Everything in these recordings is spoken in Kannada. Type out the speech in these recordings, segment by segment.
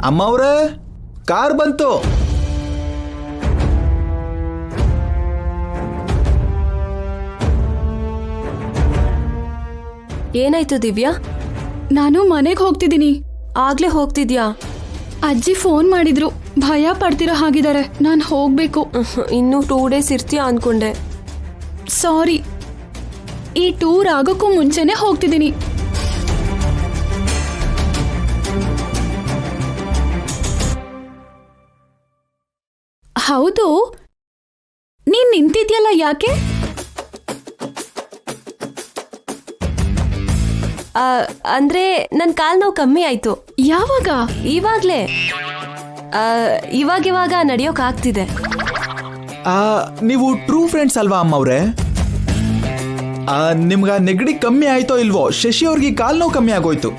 ಅಮ್ಮವ್ರೆ, ಕಾರ್ ಬಂತು. ಏನಾಯ್ತು ದಿವ್ಯಾ? ನಾನು ಮನೆಗೆ ಹೋಗ್ತಿದ್ದೀನಿ. ಆಗ್ಲೇ ಹೋಗ್ತಿದ್ಯಾ? ಅಜ್ಜಿ ಫೋನ್ ಮಾಡಿದ್ರು, ಭಯ ಪಡ್ತಿರೋ ಹಾಗಿದ್ದಾರೆ. ನಾನು ಹೋಗ್ಬೇಕು. ಇನ್ನು 2 days ಇರ್ತೀಯಾ ಅನ್ಕೊಂಡೆ. ಸಾರಿ, ಈ ಟೂರ್ ಆಗೋಕ್ಕೂ ಮುಂಚೆನೆ ಹೋಗ್ತಿದ್ದೀನಿ. ಹೌದು, ನೀನ್ ನಿಂತಿದ್ಯಲ್ಲ, ಯಾಕೆ? ಅಂದ್ರೆ ನನ್ ಕಾಲ್ ನೋವು ಕಮ್ಮಿ ಆಯ್ತು. ಯಾವಾಗ? ಇವಾಗ್ಲೇ. ಇವಾಗ ನಡೆಯೋಕ್ ಆಗ್ತಿದೆ. ನೀವು ಟ್ರೂ ಫ್ರೆಂಡ್ಸ್ ಅಲ್ವಾ ಅಮ್ಮವ್ರೆ? ನಿಮ್ಗ ನೆಗಡಿ ಕಮ್ಮಿ ಆಯ್ತೋ ಇಲ್ವೋ? ಶಶಿ ಅವ್ರಿಗೆ ಕಾಲ್ ನೋವು ಕಮ್ಮಿ ಆಗೋಯ್ತು.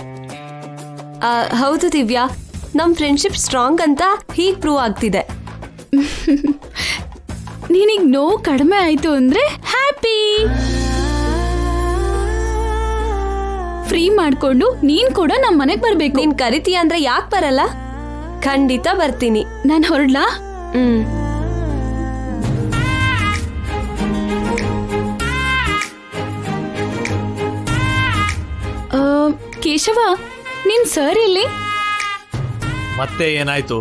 ಹೌದು ದಿವ್ಯಾ, ನಮ್ ಫ್ರೆಂಡ್ಶಿಪ್ ಸ್ಟ್ರಾಂಗ್ ಅಂತ ಹೀಗ್ ಪ್ರೂವ್ ಆಗ್ತಿದೆ. ನಿನಗ್ ನೋವು ಕಡಿಮೆ ಆಯ್ತು ಅಂದ್ರೆ ಹ್ಯಾಪಿ. ಫ್ರೀ ಮಾಡ್ಕೊಂಡು ನೀನ್ ಕೂಡ ನಮ್ ಮನೆಗ್ ಬರ್ಬೇಕು. ನೀನ್ ಕರಿತೀಯ ಅಂದ್ರೆ ಯಾಕೆ ಬರಲ್ಲ? ಖಂಡಿತ ಬರ್ತೀನಿ. ನಾನ್ ಹೊರಡ್ಲಾ? ಕೇಶವ, ನಿನ್ ಸರ್ ಇಲ್ಲಿ? ಮತ್ತೆ ಏನಾಯ್ತು?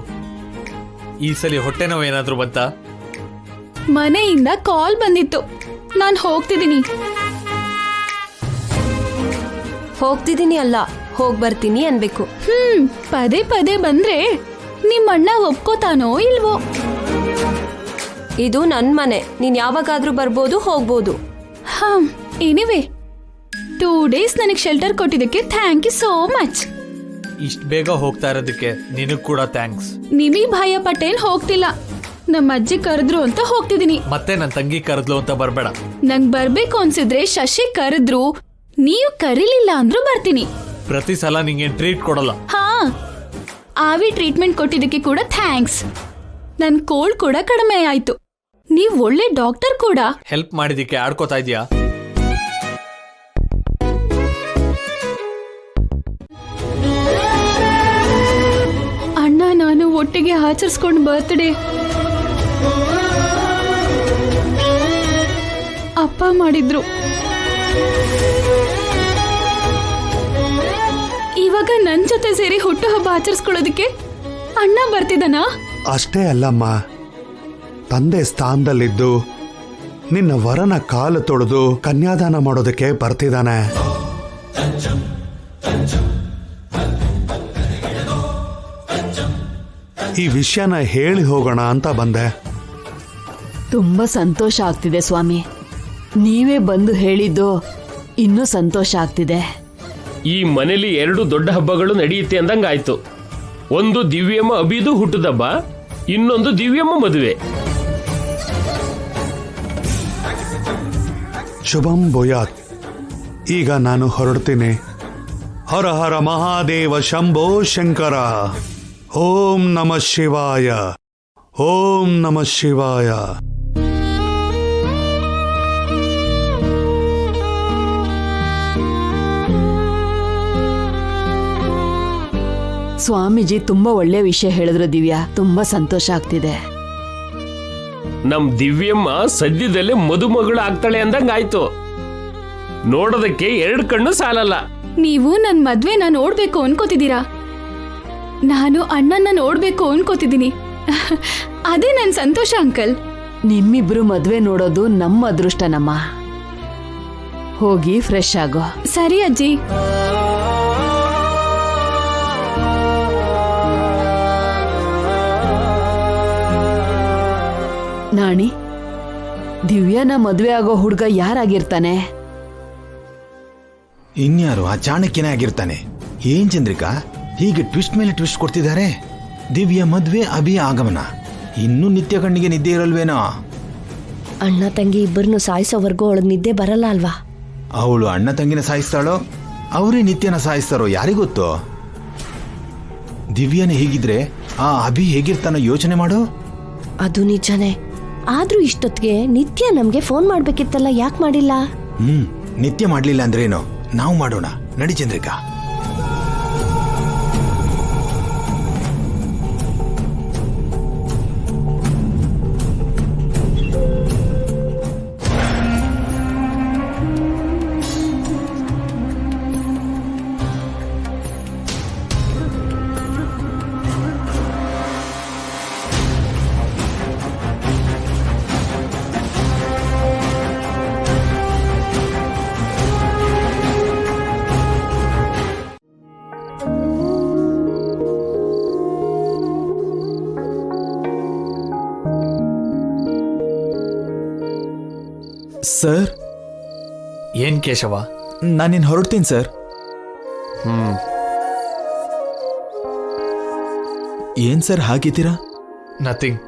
ಈ ಸಲ ಹೊಟ್ಟೆ ನೋವು ಏನಾದ್ರೂ ಬಂತಾ? ಮನೆಯಿಂದ ಕಾಲ್ ಬಂದಿತ್ತು. ನಾನ್ ಹೋಗ್ತಿದ್ದೀನಿ. ಹೋಗ್ತಿದ್ದೀನಿ ಅಲ್ಲ, ಹೋಗ್ ಬರ್ತೀನಿ ಅನ್ಬೇಕು. ಪದೇ ಪದೇ ಬಂದ್ರೆ ನಿಮ್ಮಣ್ಣ ಒಪ್ಕೋತಾನೋ ಇಲ್ವೋ? ಇದು ನನ್ ಮನೆ, ನೀನ್ ಯಾವಾಗಾದ್ರೂ ಬರ್ಬೋದು, ಹೋಗ್ಬೋದು. ಎನಿವೆ, 2 days ನನಗೆ ಶೆಲ್ಟರ್ ಕೊಟ್ಟಿದ್ದಕ್ಕೆ ಥ್ಯಾಂಕ್ ಯು ಸೋ ಮಚ್. ಇಷ್ಟ ಬೇಗ ಹೋಗ್ತಾ ಇರೋದಕ್ಕೆ ನಿನಗ್ ಕೂಡ ಥ್ಯಾಂಕ್ಸ್. ನಿಮಗ್ ಭಯ ಪಟ್ಟೇನ್ ಹೋಗ್ತಿಲ್ಲ, ನಮ್ಮ ಅಜ್ಜಿ ಕರೆದ್ರು ಅಂತ ಹೋಗ್ತಿದ್ದೀನಿ. ಮತ್ತೆ ನನ್ ತಂಗಿ ಕರೆದ್ಲು ಅಂತ ಬರ್ಬೇಡ. ನಂಗ್ ಬರ್ಬೇಕು ಅನ್ಸಿದ್ರೆ ಶಶಿ ಕರೆದ್ರು, ನೀವು ಕರೀಲಿಲ್ಲ ಅಂದ್ರೂ ಬರ್ತೀನಿ. ಪ್ರತಿ ಸಲ ನಿಂಗೆ ಟ್ರೀಟ್ ಕೊಡಲ್ಲ. ಆವಿ ಟ್ರೀಟ್ಮೆಂಟ್ ಕೊಟ್ಟಿದ್ದಕ್ಕೆ ಕೂಡ ಥ್ಯಾಂಕ್ಸ್. ನನ್ ಕೋಲ್ಡ್ ಕೂಡ ಕಡಿಮೆ ಆಯ್ತು. ನೀವ್ ಒಳ್ಳೆ ಡಾಕ್ಟರ್ ಕೂಡ. ಹೆಲ್ಪ್ ಮಾಡಿದಕ್ಕೆ ಆಡ್ಕೋತಾ ಇದೀಯಾ? ಅಣ್ಣ ನಾನು ಒಟ್ಟಿಗೆ ಆಚರಿಸ್ಕೊಂಡು ಬರ್ತ್ಡೇ. ಅಪ್ಪ ಮಾಡಿದ್ರು. ಇವಾಗ ನನ್ ಜೊತೆ ಸೇರಿ ಹುಟ್ಟುಹಬ್ಬ ಆಚರಿಸ್ಕೊಳ್ಳೋದಕ್ಕೆ ಅಣ್ಣ ಬರ್ತಿದ್ದಾನ? ಅಷ್ಟೇ ಅಲ್ಲಮ್ಮ, ತಂದೆ ಸ್ಥಾನದಲ್ಲಿದ್ದು ನಿನ್ನ ವರನ ಕಾಲು ತೊಳೆದು ಕನ್ಯಾದಾನ ಮಾಡೋದಕ್ಕೆ ಬರ್ತಿದ್ದಾನೆ. ಈ ವಿಷಯನ ಹೇಳಿ ಹೋಗೋಣ ಅಂತ ಬಂದೆ. ತುಂಬಾ ಸಂತೋಷ ಆಗ್ತಿದೆ ಸ್ವಾಮಿ. ನೀವೇ ಬಂದು ಹೇಳಿದ್ದು ಇನ್ನೂ ಸಂತೋಷ ಆಗ್ತಿದೆ. ಈ ಮನೇಲಿ 2 ದೊಡ್ಡ ಹಬ್ಬಗಳು ನಡೆಯುತ್ತೆ ಅಂದಂಗಾಯ್ತು. ಒಂದು ದಿವ್ಯಮ್ಮ ಅಭಿದು ಹುಟ್ಟುದಬ್ಬ, ಇನ್ನೊಂದು ದಿವ್ಯಮ್ಮ ಮದುವೆ. ಶುಭಂ ಭೂಯಾತ್. ಈಗ ನಾನು ಹೊರಡ್ತೀನಿ. ಹರ ಹರ ಮಹಾದೇವ ಶಂಭೋ ಶಂಕರ. ಓಂ ನಮಃ ಶಿವಾಯ. ಓಂ ನಮಃ ಶಿವಾಯ. ಸ್ವಾಮೀಜಿ ತುಂಬಾ ಒಳ್ಳೆ ವಿಷಯ ಹೇಳಿದ್ರು ದಿವ್ಯಾ. ತುಂಬಾ ಸಂತೋಷ ಆಗ್ತಿದೆ. ನಮ್ ದಿವ್ಯಮ್ಮ ಸದ್ಯದಲ್ಲೇ ಮದುಮಗಳು ಆಗ್ತಾಳೆ ಅಂದಂಗಾಯ್ತು. ನೋಡೋದಕ್ಕೆ 2 ಕಣ್ಣು ಸಾಲಲ್ಲ. ನೀವು ನನ್ ಮದ್ವೆನ ನೋಡ್ಬೇಕು ಅನ್ಕೋತಿದ್ದೀರಾ? ನಾನು ಅಣ್ಣನ ನೋಡ್ಬೇಕು ಅನ್ಕೋತಿದ್ದೀನಿ. ಅದೇ ನನ್ ಸಂತೋಷ ಅಂಕಲ್. ನಿಮ್ಮಿಬ್ರು ಮದ್ವೆ ನೋಡೋದು ನಮ್ಮ ಅದೃಷ್ಟನಮ್ಮ. ಹೋಗಿ ಫ್ರೆಶ್ ಆಗೋ. ಸರಿ ಅಜ್ಜಿ. ನಾಣಿ, ದಿವ್ಯಾನ ಮದ್ವೆ ಆಗೋ ಹುಡ್ಗ ಯಾರಾಗಿರ್ತಾನೆ? ಇನ್ಯಾರು? ಆ ಚಾಣಕ್ಯನೇ ಆಗಿರ್ತಾನೆ. ಏನ್ ಚಂದ್ರಿಕಾ, ಹೀಗೆ ಟ್ವಿಸ್ಟ್ ಮೇಲೆ ಟ್ವಿಸ್ಟ್ ಕೊಡ್ತಿದ್ದಾರೆ. ದಿವ್ಯ ಮದ್ವೆ, ಅಭಿ ಆಗಮನ. ಇನ್ನೂ ನಿತ್ಯ ಕಣ್ಣಿಗೆ ನಿದ್ದೆ ಇರಲ್ವೇನೋ? ಅಣ್ಣ ತಂಗಿ ಇಬ್ಬರನ್ನು ಸಾಯಿಸೋವರೆಗೂ ಅವಳಿಗೆ ನಿದ್ದೆ ಬರಲ್ಲ ಅಲ್ವಾ? ಅವಳು ಅಣ್ಣ ತಂಗಿನ ಸಾಯಿಸ್ತಾಳೋ, ಅವರೇ ನಿತ್ಯನ ಸಾಯಿಸ್ತಾರೋ ಯಾರಿಗೊತ್ತು? ದಿವ್ಯನೇ ಹೀಗಿದ್ರೆ ಆ ಅಭಿ ಹೇಗಿರ್ತಾನೋ ಯೋಚನೆ ಮಾಡು. ಅದು ನಿಜನೇ. ಆದ್ರೂ ಇಷ್ಟೊತ್ತಿಗೆ ನಿತ್ಯ ನಮ್ಗೆ ಫೋನ್ ಮಾಡ್ಬೇಕಿತ್ತಲ್ಲ, ಯಾಕೆ ಮಾಡಿಲ್ಲ? ನಿತ್ಯ ಮಾಡ್ಲಿಲ್ಲ ಅಂದ್ರೇನು, ನಾವು ಮಾಡೋಣ. ನಡಿ ಚಂದ್ರಿಕಾ. ಸರ್ ಏನ್ ಕೇಶವ? ನಾನಿನ್ ಹೊರಡ್ತೀನಿ ಸರ್. ಏನ್ ಸರ್ ಹಾಗಿದ್ದೀರಾ? ನಥಿಂಗ್.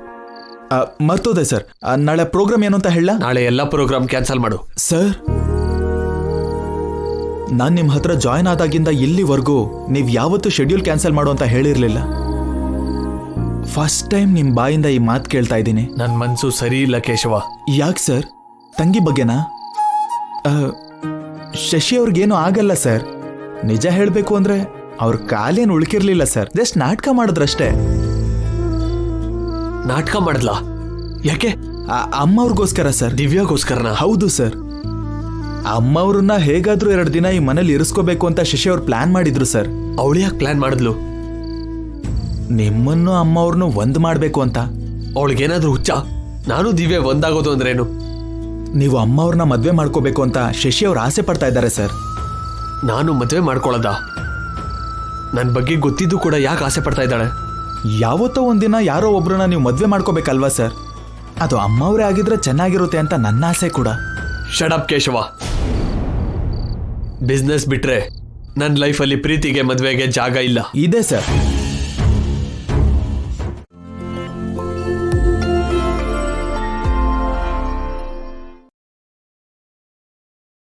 ಮರ್ತೋದೆ ಸರ್, ನಾಳೆ ಪ್ರೋಗ್ರಾಮ್ ಏನು ಅಂತ ಹೇಳ? ನಾಳೆ ಎಲ್ಲ ಪ್ರೋಗ್ರಾಮ್ ಕ್ಯಾನ್ಸಲ್ ಮಾಡು. ಸರ್, ನಾನು ನಿಮ್ಮ ಹತ್ರ ಜಾಯ್ನ್ ಆದಾಗಿಂದ ಇಲ್ಲಿವರೆಗೂ ನೀವು ಯಾವತ್ತೂ ಶೆಡ್ಯೂಲ್ ಕ್ಯಾನ್ಸಲ್ ಮಾಡು ಅಂತ ಹೇಳಿರ್ಲಿಲ್ಲ. ಫಸ್ಟ್ ಟೈಮ್ ನಿಮ್ಮ ಬಾಯಿಂದ ಈ ಮಾತು ಕೇಳ್ತಾ ಇದ್ದೀನಿ. ನನ್ನ ಮನ್ಸು ಸರಿ ಇಲ್ಲ ಕೇಶವ. ಯಾಕೆ ಸರ್? ತಂಗಿ ಬಗ್ಗೆನಾ? ಶಶಿ ಅವ್ರಿಗೇನು ಆಗಲ್ಲ ಸರ್. ನಿಜ ಹೇಳಬೇಕು ಅಂದ್ರೆ ಅವ್ರ ಕಾಲೇನು ಉಳ್ಕಿರ್ಲಿಲ್ಲ ಸರ್, ಜಸ್ಟ್ ನಾಟಕ ಮಾಡಿದ್ರಷ್ಟೇ. ನಾಟಕ ಮಾಡದ್ಲಾ? ಯಾಕೆ? ಅಮ್ಮವ್ರಿಗೋಸ್ಕರ ಸರ್. ದಿವ್ಯಾಗೋಸ್ಕರನ? ಹೌದು ಸರ್. ಅಮ್ಮವ್ರನ್ನ ಹೇಗಾದ್ರೂ 2 ದಿನ ಈ ಮನೇಲಿ ಇರಿಸ್ಕೋಬೇಕು ಅಂತ ಶಶಿ ಅವ್ರು ಪ್ಲಾನ್ ಮಾಡಿದ್ರು ಸರ್. ಅವಳು ಯಾಕೆ ಪ್ಲಾನ್ ಮಾಡಿದ್ಲು? ನಿಮ್ಮನ್ನು ಅಮ್ಮವ್ರನ್ನು ಒಂದ್ ಮಾಡ್ಬೇಕು ಅಂತ. ಅವಳಿಗೇನಾದ್ರೂ ಹುಚ್ಚ? ನಾನು ದಿವ್ಯ ಒಂದಾಗೋದು ಅಂದ್ರೇನು? ನೀವು ಅಮ್ಮವ್ರನ್ನ ಮದ್ವೆ ಮಾಡ್ಕೋಬೇಕು ಅಂತ ಶಶಿ ಅವ್ರು ಆಸೆ ಪಡ್ತಾ ಇದ್ದಾರೆ ಸರ್. ನಾನು ಮದುವೆ ಮಾಡ್ಕೊಳ್ಳೋದ? ನನ್ನ ಬಗ್ಗೆ ಗೊತ್ತಿದ್ದು ಕೂಡ ಯಾಕೆ ಆಸೆ ಪಡ್ತಾ ಇದ್ದಾಳೆ? ಯಾವತ್ತೋ ಒಂದಿನ ಯಾರೋ ಒಬ್ರನ್ನ ನೀವು ಮದ್ವೆ ಮಾಡ್ಕೋಬೇಕಲ್ವಾ ಸರ್? ಅದು ಅಮ್ಮವ್ರೇ ಆಗಿದ್ರೆ ಚೆನ್ನಾಗಿರುತ್ತೆ ಅಂತ ನನ್ನ ಆಸೆ ಕೂಡ. ಶಡಪ್ ಕೇಶವ. ಬಿಸ್ನೆಸ್ ಬಿಟ್ರೆ ನನ್ನ ಲೈಫಲ್ಲಿ ಪ್ರೀತಿಗೆ ಮದುವೆಗೆ ಜಾಗ ಇಲ್ಲ. ಇದೆ ಸರ್.